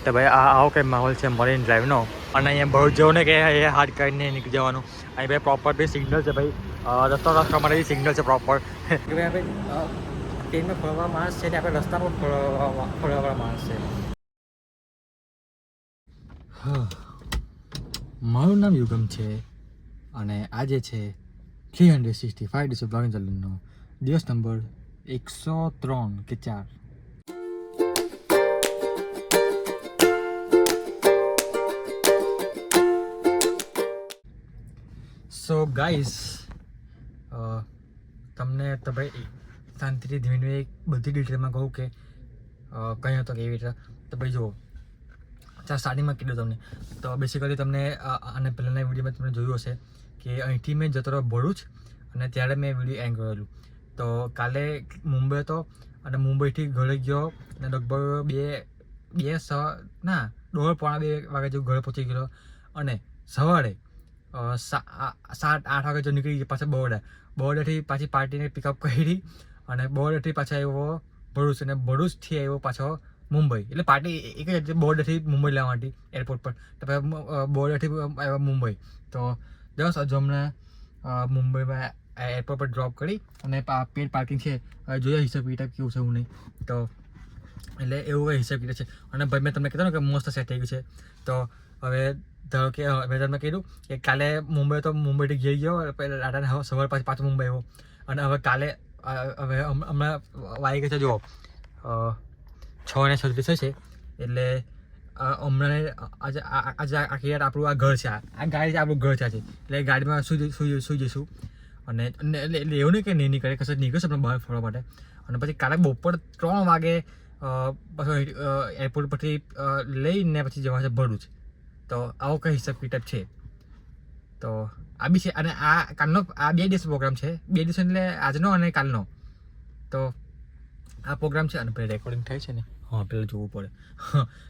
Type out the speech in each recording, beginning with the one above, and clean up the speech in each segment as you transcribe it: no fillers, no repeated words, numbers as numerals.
તો ભાઈ આવો કંઈ માહોલ છે મરીન ડ્રાઈવનો. અને અહીંયા બહુ જવું ને કે એ હાથ કરીને નીકળી જવાનું. અહીં ભાઈ પ્રોપર બી સિગ્નલ છે ભાઈ, રસ્તો માટે સિગ્નલ છે પ્રોપર. ભાઈ ટ્રેનમાં ફરવા માણસ છે ને આપણે રસ્તા પર ફરવા માણસ છે. મારું નામ યુગમ છે અને આજે છે 365 ડેઝ ઓફ બ્લોગિંગ ચેલેન્જનો દિવસ નંબર 103 કે 4. સો ગાઈસ, તમને તો ભાઈ શાંતિથી ધીમે ધીમે બધી ડિટેલમાં કહું કે કંઈ હતો કેવી રીતે. તો ભાઈ જુઓ, સ્ટાર્ટિંગમાં કીધું તમને તો બેસિકલી તમને અને પહેલાંના વિડીયોમાં તમને જોયું હશે કે અહીંથી મેં જતો રહ્યો ભરૂચ અને ત્યારે મેં વિડીયો એન્ડ કરેલું. તો કાલે મુંબઈ હતો અને મુંબઈથી ઘરે ગયો અને લગભગ દોઢ પોણા 2 વાગે જેવું ઘરે પહોંચી ગયો. અને સવારે 7-8 વાગે જો નીકળી ગયા પાછા બરોડાથી પાછી પાર્ટીને પિકઅપ કરી અને બરોડાથી પાછા આવ્યો ભરૂચ અને ભરૂચથી આવ્યો પાછો મુંબઈ. એટલે પાર્ટી એક જ બોર્ડરથી મુંબઈ લેવા માટે એરપોર્ટ પર, તો પછી બોર્ડરથી આવ્યા મુંબઈ. તો જસ્ટ હજુ હમણાં મુંબઈમાં એરપોર્ટ પર ડ્રોપ કરી અને પેડ પાર્કિંગ છે, જોઈએ હિસાબ કિતાબ કેવું છે એવું નહીં. તો એટલે એવું કંઈ હિસાબ કિતાબ છે. અને ભાઈ મેં તમને કીધું ને કે મસ્ત સેટ થઈ ગયું છે. તો હવે ધારો કે મેં તમને કીધું કે કાલે મુંબઈ તો મુંબઈથી ઘેર ગયો, પહેલાં સવારે પાછું મુંબઈ આવ્યો. અને હવે કાલે હમણાં વાગી ગયા છે જુઓ 6:36 છે. એટલે હમણાં આજે આખી યાર આપણું આ ઘર છે, આ ગાડી છે આપણું ઘર છે આજે. એટલે ગાડીમાં સુઈ જઈશું. અને એટલે એવું નહીં કે નહીં નીકળે, કશે નીકળશે આપણે બહાર ફરવા માટે. અને પછી કાલે બપોર 3 વાગે પછી એરપોર્ટ પરથી લઈને પછી જવા છે ભરૂચ. તો આવો કંઈ હિસાબ કિતાબ છે. તો આ બી છે. અને આ કાલનો 2 દિવસ પ્રોગ્રામ છે. 2 દિવસ એટલે આજનો અને કાલનો. તો આ પ્રોગ્રામ છે. અને પછી રેકોર્ડિંગ થાય છે ને, હા પેલા જોવું પડે.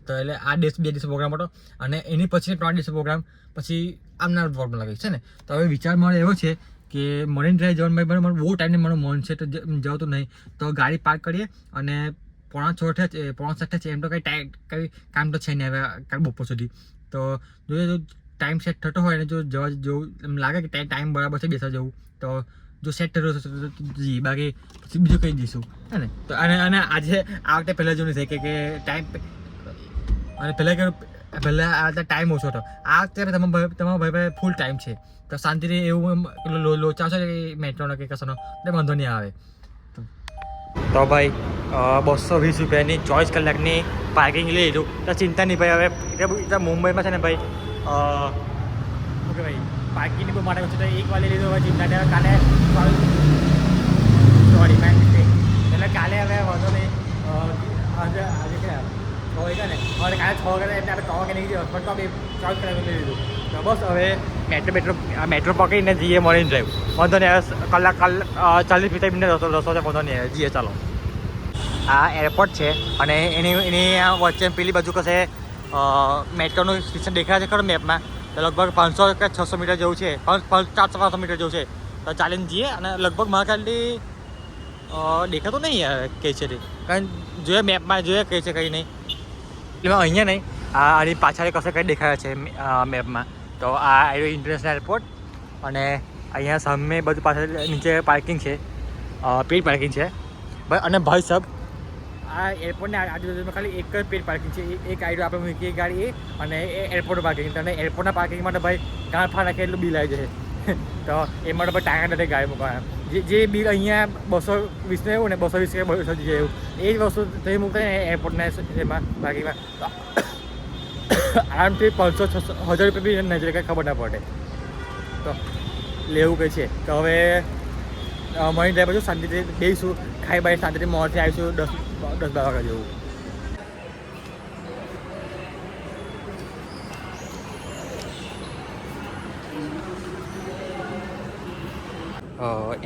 તો એટલે આ 2 દિવસ પ્રોગ્રામ હતો અને એની પછી 3 દિવસ પ્રોગ્રામ પછી આમના પ્રોગ્રામ લાગે છે ને. તો હવે વિચાર મારો એવો છે કે મરીન ડ્રાઈવ જવાનું ભાઈ મને બહુ ટાઈમને મારું મન છે, તો જવું નહીં. તો ગાડી પાર્ક કરીએ અને 5:45 છે. એમ તો કંઈ કામ તો છે નહીં હવે કાલ બપોર સુધી. તો જો ટાઈમ સેટ થતો હોય ને જો જવા જેવું એમ લાગે કે ટાઈમ બરાબર છે બેસવા જવું, તો જો સેટ થતો હશે તો જી, બાકી પછી બીજું કહી દઈશું હે ને. તો અને આજે આ વખતે પહેલાં જેવું નહીં થાય કે ટાઈમ અને પહેલાં આ વખતે ટાઈમ ઓછો હતો. આ વખતે તમારો ભાઈ ફૂલ ટાઈમ છે. તો શાંતિથી એવું લોચા છે મેટ્રોનો કે કશાનો એટલે વાંધો નહીં આવે. તો ભાઈ 220 રૂપિયાની 24 કલાકની પાર્કિંગ લઈ લીધું. તો ચિંતા નહીં ભાઈ. હવે મુંબઈમાં છે ને ભાઈ ઓકે ભાઈ પાર્કિંગની બહુ માટે છે. તો એક વાર લઈ લીધું, હવે ચિંતા નહીં. કાલે સોરી મેં એટલે કાલે હવે વાંધો નહીં. આજે ક્યાં 6 વાગ્યા ને, હવે કાલે 6 વાગ્યા એટલે આપણે 3 વાગે નીકળી ગયો, પણ તો 24 કલાક લઈ લીધું. તો બસ હવે મેટ્રો પકડીને જઈએ મરીન ડ્રાઈવ. વાંધો નહીં, કલાક 40-45 મિનિટ રસ્તો છે, વાંધો નહીં જઈએ ચાલો. આ એરપોર્ટ છે અને એની વચ્ચે પેલી બાજુ કશે મેટ્રોનું સ્ટેશન દેખાય છે ખરો મેપમાં. તો લગભગ 500 કે 600 મીટર જેવું છે, 400-500 મીટર જેવું છે. તો ચાલીને જઈએ. અને લગભગ મારા ખ્યાલથી દેખાતું નહીં યાર કહે છે તે, કારણ જોઈએ મેપમાં જોઈએ કહે છે કંઈ નહીં. એટલે અહીંયા નહીં, આની પાછળ કશે કંઈ દેખાય છે મેપમાં. તો આ ઇન્ટરનેશનલ એરપોર્ટ અને અહીંયા સામે બધું પાછળ નીચે પાર્કિંગ છે, પેડ પાર્કિંગ છે ભાઈ. અને ભાઈ સાહેબ આ એરપોર્ટને આજુબાજુમાં ખાલી એક જ પેડ પાર્કિંગ છે. એક આઈડો આપણે મૂકીએ ગાડી અને એરપોર્ટ પાર્કિંગ. અને એરપોર્ટના પાર્કિંગ માટે ભાઈ ગાળ ફા નાખે એટલું બિલ આવી જશે. તો એ માટે ભાઈ ટાંકા નથી ગાડી મૂકવાના. જે બિલ અહીંયા 220 એવું ને 220 કે 200 એવું એ જ વસ્તુ તમે મૂકતા ને એરપોર્ટના એમાં પાર્કિંગમાં આરામથી 500-600-1000 રૂપિયા બી નજરે કંઈ ખબર ના પડે. તો લેવું કંઈ છે. તો હવે મરીન ડ્રાઈવ બાજુ શાંતિથી બેસીશું, ખાઈ બાઈ શાંતિથી મોડથી આવીશું 10-12 વાગ્યા જેવું.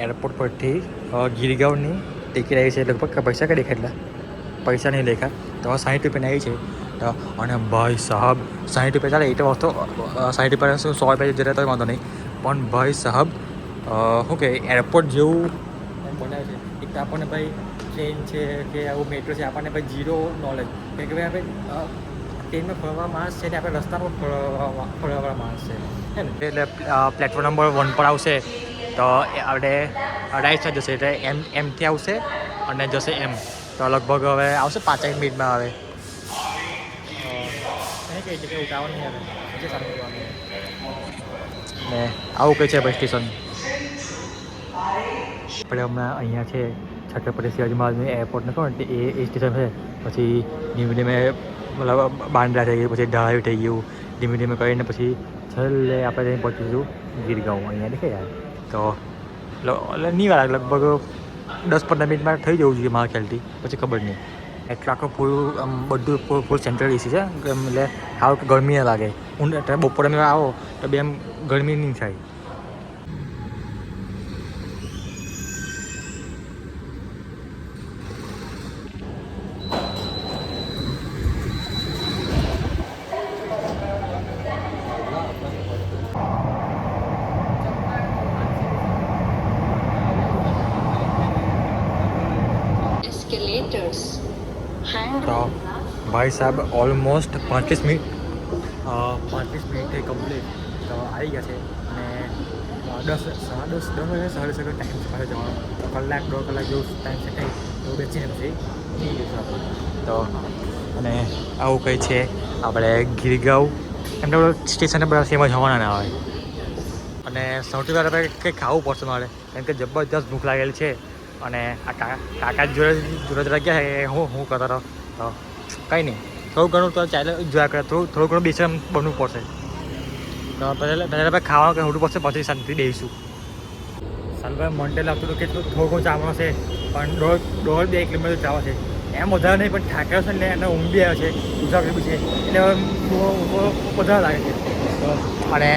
એરપોર્ટ પરથી ગીરગાંવની ટિકિટ આવી છે. લગભગ પૈસા કંઈ દેખાય એટલા પૈસા નહીં લેખા. તો 60 રૂપિયાની આવી છે. તો અને ભાઈ સાહેબ 60 રૂપિયા ચાલે એ તો વસ્તુ 60 રૂપિયા 100 રૂપિયા જતા તો વાંધો નહીં. પણ ભાઈ સાહેબ શું કે એરપોર્ટ જેવું એમ બનાવે છે. એક તો આપણને ભાઈ ટ્રેન છે કે આવું મેટ્રો છે આપણને ભાઈ ઝીરો નોલેજ. કેમ કે ભાઈ આપણે ટ્રેનમાં ફરવા માણસ છે ને આપણે રસ્તા પર ફરવા માણસ છે હે ને. એટલે પ્લેટફોર્મ નંબર 1 પર આવશે તો આપણે રાઈટ સાઈડ જશે એટલે એમથી આવશે અને જશે એમ. તો લગભગ હવે આવશે 5 મિનિટમાં આવે. કઈ જગ્યાએ ઉતાવળ નહીં આવે ચાલુ કરવાનું ને આવું કંઈ છે ભાઈ સ્ટેશન. આપણે હમણાં અહીંયા છે છત્રપતિ શિવાજી મહારાજનું એરપોર્ટ ને કહું એ સ્ટેશન છે. પછી ધીમે ધીમે મતલબ બાંદ્રા થઈ ગયું, પછી ધારાવી થઈ ગયું, ધીમે ધીમે કરીને પછી છેલ્લે આપણે ત્યાં પહોંચીશું ગીરગાંવ. અહીંયા દેખાય યાર તો એટલે નહીં વાર લગભગ 10-15 મિનિટમાં થઈ જવું જોઈએ મારા ખ્યાલથી, પછી ખબર નહીં. એટલે આખું પૂરું આમ બધું ફૂલ સેન્ટ્રલ એસી છે એટલે સારું કે ગરમી ન લાગે. બપોરે તમે આવો તો બે એમ ગરમી નહીં થાય. તો ભાઈ સાહેબ ઓલમોસ્ટ 35 મિનિટ થઈ કમ્પ્લીટ તો આવી ગયા છે. અને 10 સાડા 10 ટાઈમ પાસે જવાનો તો 1-1.5 કલાક જેવું ટાઈમ છે કંઈ તો બેસીને પછી નહીં જઈશું આપણે. તો અને આવું કંઈ છે આપણે ગીરગાંવ. એમ તો સ્ટેશને બધા સેમ જ હોવાના ના હોય. અને સૌથી પહેલાં આપણે કંઈક ખાવું પડશે મારે, કેમ કે જબરદસ્ત ભૂખ લાગેલી છે. અને આ કાકા જોડે ગયા છે હું કરતો હતો તો કંઈ નહીં થોડું ઘણું તો ચાલે જોયા કરે, થોડું ઘણું બેસમ બનવું પડશે. તો પહેલાં આપણે ખાવાનું કંઈ હોટું પડશે પછી શાંતિ દઈશું. સાલભાઈ મંડે લાગતું હતું કે થોડું ઘણું ચાવવાનું છે પણ 1.5-2 કિલોમીટર જવા છે. એમ વધારે નહીં પણ ઠાકર છે ને એને ઊંઘ બી આવે છે, ઉજાગરી બી છે એટલે વધારે લાગે છે. અને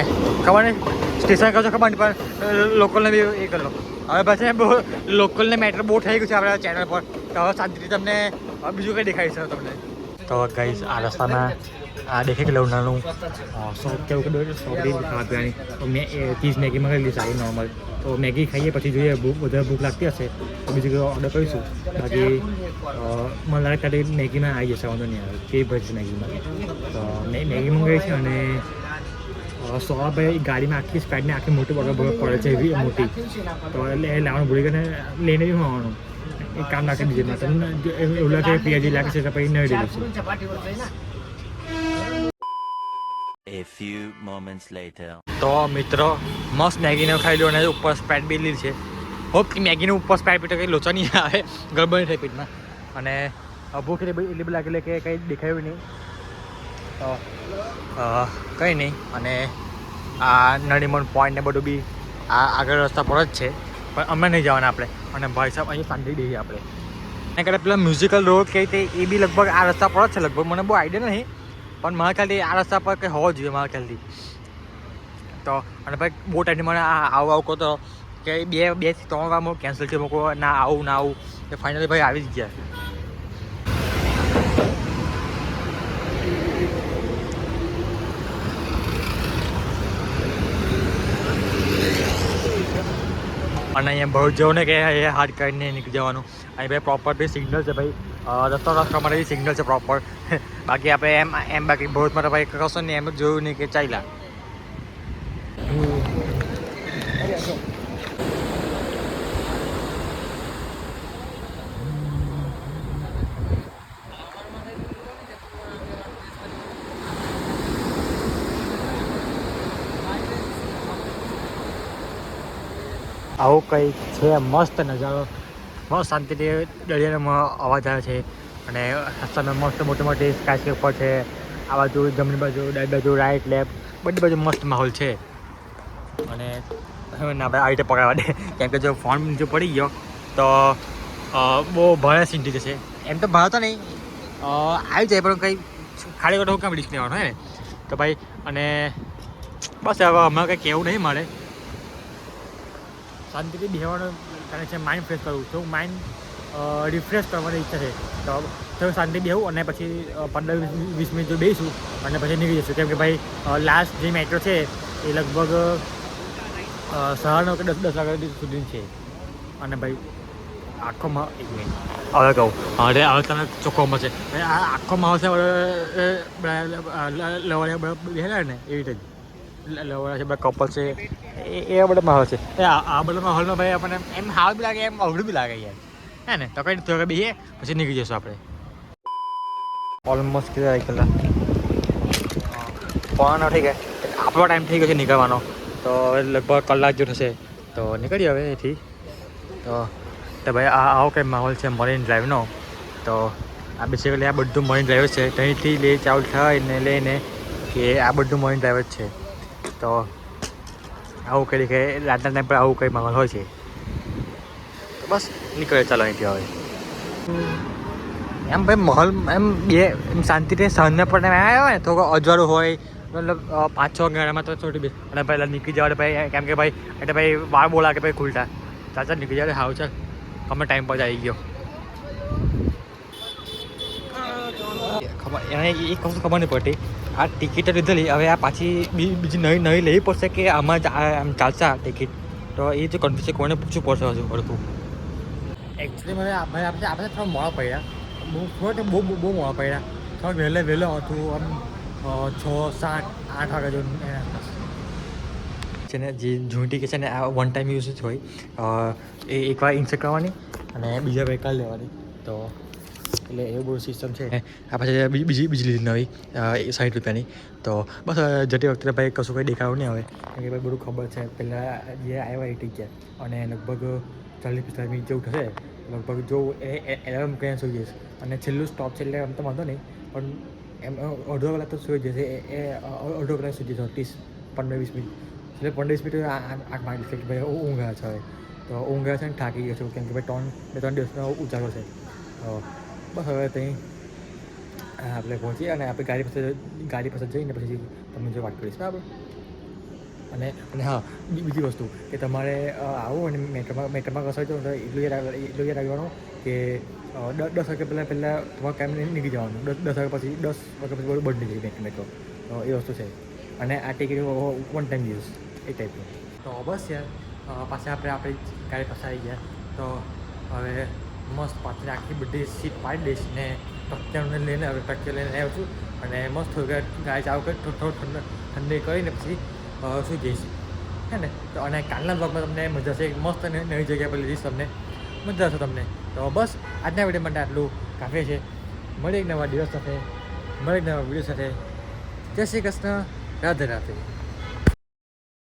ખબર નહીં સ્ટેશન કહો છો ખબર નહીં પણ લોકલને બી એ કરી લો. હવે પછી બહુ લોકલને મેટર બહુ થઈ ગયું છે આપણા ચેનલ પર. તો હવે શાંતિથી તમને બીજું કંઈ દેખાય છે તમને. તો ગાઈસ આ રસ્તામાં આ દેખાય કે નાનું શોપ કેવું કે ખાવા પીવાની તો મેં 30 મેગી મંગાવેલી સારી નોર્મલ. તો મેગી ખાઈએ પછી જોઈએ વધારે ભૂખ લાગતી હશે તો બીજું કંઈ ઓર્ડર કરીશું. બાકી મને લાગે ત્યારે મેગીમાં આવી જશે, વાંધો નહીં આવે કેવી ભરી છે મેગીમાં. તો મેગી મંગાવી છે અને ભાઈ ગાડીમાં આખી સ્પ્રાઇટને આખી મોટી બોટલ પડે છે એવી મોટી. તો એટલે એ લાવવાનું ભૂલી ગઈને લઈને બી આવવાનું એક કામ નાખી દીધે મારે એવું લાગે પીએજી લાગે છે તો પછી નહીં દીધું. A few moments later. તો મિત્રો મસ્ત મેગીને ખાઈ લો અને ઉપર સ્પ્રાઇટ બી લીધી છે. હોપ કે મેગીને ઉપર સ્પ્રાઇટ પીટો કંઈ લોચા નહીં આવે, ગડબડ નહીં થાય પેટમાં. અને ભૂખ એટલી બધી લાગેલી કે કંઈ દેખાયું નહીં તો કંઈ નહીં. અને આ નળીમણ પોઈન્ટ ને બધું બી આ આગળ રસ્તા પર જ છે પણ અમે નહીં જવાના આપણે. અને ભાઈ સાહેબ અહીં શાંતિ દઈએ આપણે. એના કરતાં પેલા મ્યુઝિકલ રોડ કહી તે એ બી લગભગ આ રસ્તા પર જ છે લગભગ, મને બહુ આઈડિયા નહીં પણ મારા ખ્યાલથી આ રસ્તા પર કંઈ હોવો જોઈએ મારા ખ્યાલથી. તો અને ભાઈ બહુ ટાઈમથી મને આવું કહો તો કે 2 થી 3 વાર હું કેન્સલ થઈ મૂકો ના આવું એ ફાઇનલી ભાઈ આવી જ ગયા. અને અહીંયા ભરૂચ જવું ને કે એ હાથ કાઢીને નીકળી જવાનું. અહીં ભાઈ પ્રોપર બી સિગ્નલ છે ભાઈ, રસ્તો માટે બી સિગ્નલ છે પ્રોપર. બાકી આપણે એમ બાકી ભરૂચમાં તો ભાઈ કશો ને એમ જ જોયું નહીં કે ચાલ્યા. આવું કંઈક છે મસ્ત નજારો, મસ્ત શાંતિથી દરિયાનો અવાજ આવે છે. અને રસ્તામાં મસ્ત મોટી મોટી સ્કાયસ્ક્રેપર છે. આ બાજુ જમણી બાજુ ડાબી બાજુ રાઈટ લેફ્ટ બધી બાજુ મસ્ત માહોલ છે. અને ના ભાઈ આવી રીતે પકડવા દે કેમ કે જો ફોન જો પડી ગયો તો બહુ ભારે સીંટી જશે. એમ તો ભાવતો નહીં આવી જાય પણ કંઈ ખાલી વખત હું કામ રિસ્ક લેવાનું હે ને. તો ભાઈ અને બસ હવે હમણાં કંઈ કહેવું નહીં મારે, શાંતિથી બેસવાનું કારણ છે, માઇન્ડ ફ્રેશ કરવું તો માઇન્ડ રિફ્રેશ કરવાની ઈચ્છા છે. તો શાંતિ બેસું અને પછી 15-20 મિનિટ જો બેસીશું અને પછી નીકળી જઈશું. કેમ કે ભાઈ લાસ્ટ જે મેટ્રો છે એ લગભગ 9:30 કે 10 વાગ્યા સુધી છે. અને ભાઈ આખો એક મિનિટ હવે કહું હવે તમને ચોખ્ખો મળશે આ આખો માહોલ છે લવડિયા બેઠેલા ને એવી રીતે જ લવડિયા છે બધા કપલ છે એ બધા માહોલ છે આ બધા માહોલમાં ભાઈ આપણને એમ હાલ બી લાગે એમ અઘરું બી લાગે યાર હે ને તો કંઈ થોડા બેસીએ પછી નીકળી જઈશું આપણે ઓલમોસ્ટ કેટલા કલાક પોણા થઈ ગયા આપણો ટાઈમ થઈ ગયો છે નીકળવાનો તો હવે લગભગ કલાક જો થશે તો નીકળીએ હવે એથી તો ભાઈ આવો કંઈ માહોલ છે મરીન ડ્રાઈવનો તો આ બેસિકલી આ બધું મરીન ડ્રાઈવ છે ત્યાંથી લે ચાવલ થઈને લઈને કે આ બધું મરીન ડ્રાઈવ જ છે તો આવું કરી કે રાતના ટાઈમ પર આવું કંઈ માહોલ હોય છે તો બસ નીકળે ચાલો અહીંથી હવે એમ ભાઈ માહોલ એમ બે એમ શાંતિથી સાંજના પણ આવ્યા હોય ને તો અજવાળું હોય મતલબ 5-6 ગાડામાં તો છોટી બે અને પહેલાં નીકળી જવા ભાઈ કેમ કે ભાઈ એટલે ભાઈ વાર બોલા કે ભાઈ ખુલતા ચાચા નીકળી જાય હાવ ચાલ અમે ટાઈમ પર જ આવી ગયો ખબર એને એક વસ્તુ ખબર નહીં પડતી આ ટિકિટ લીધેલી હવે આ પાછી બીજી નવી લેવી પડશે કે આમાં આમ ચાલશે આ ટિકિટ તો એ જે કન્ફ્યુઝ છે કોઈને પૂછવું પડશે હજુ હરખું એકચ્યુઅલી મને ભાઈ આપણે થોડા મોડા પડ્યા બહુ મોડા પડ્યા થોડા વહેલો હતું આમ 6, 7, 8 વાગ્યા જેવું છે ને જે જૂની ટિકિટ છે ને આ વન ટાઈમ યુઝ જ હોય એ એકવાર ઇન્સર્ટ કરવાની અને બીજા ભાઈ કાઢી લેવાની તો એટલે એવું બધું સિસ્ટમ છે આ પછી બીજી લીધી નવી 60 રૂપિયાની તો બસ જતી વખતે ભાઈ કશું કંઈ દેખાડવું નહીં આવે કારણ કે ભાઈ બધું ખબર છે પહેલાં જે આવ્યા એ ટિકિટ અને લગભગ 40-45 મિનિટ જેવું થશે લગભગ જો એલાર્મ કરીને સુઈ જઈશ અને છેલ્લું સ્ટોપ છે એટલે આમ તો વાંધો નહીં પણ એમ અડધો કલાક તો સુઈ જશે એ અડધો કલાક સુઈ જશે 15-20 મિનિટ એટલે 15-20 મિનિટ આંખ મારી છે કે ભાઈ ઊંઘ આવે છે હવે તો ઊંઘ આવે છે ને થાકી ગયો છું કેમ કે ભાઈ 2-3 દિવસનો ઉજાગરો છે તો બસ હવે ત્યાં આપણે પહોંચીએ અને આપણે ગાડી પાસે જઈને પછી તમને જો વાત કરીશ બરાબર અને હા બીજી વસ્તુ કે તમારે આવું અને મેટ્રોમાં કસાઈ જાઓ તો એટલું યાદ રાખવાનું કે 10 વાગ્યા પહેલાં તમારે કામ નીકળી જવાનું 10 વાગ્યા પછી 10 વાગ્યા પછી બંધ નીકળી જાય મેટ્રો તો એ વસ્તુ છે અને આ ટિકિટ વન ટાઈમ યુઝ એ ટાઈપનું તો બસ યાર પાછા આપણી ગાડી પાસે આવી ગયા તો હવે મસ્ત પાછળ આખી બધી સીટ પાડી દઈશ ને ટક્યાને લઈને હવે ટક્યા લઈને આવ્યો છું અને મસ્ત થોડી ગાડી ચાલુ કરી થોડું ઠંડી કરીને પછી સુઈ જઈશ હે ને તો અને કાલના બ્લોગમાં તમને મજા આવશે મસ્ત નવી જગ્યા પર લીધીશ તમને મજા આવશે તમને તો બસ આજના વિડીયો માટે આટલું કાફી છે મળે એક નવા દિવસ સાથે મળે એક નવા વિડીયો સાથે જય શ્રી કૃષ્ણ રાધે રાધે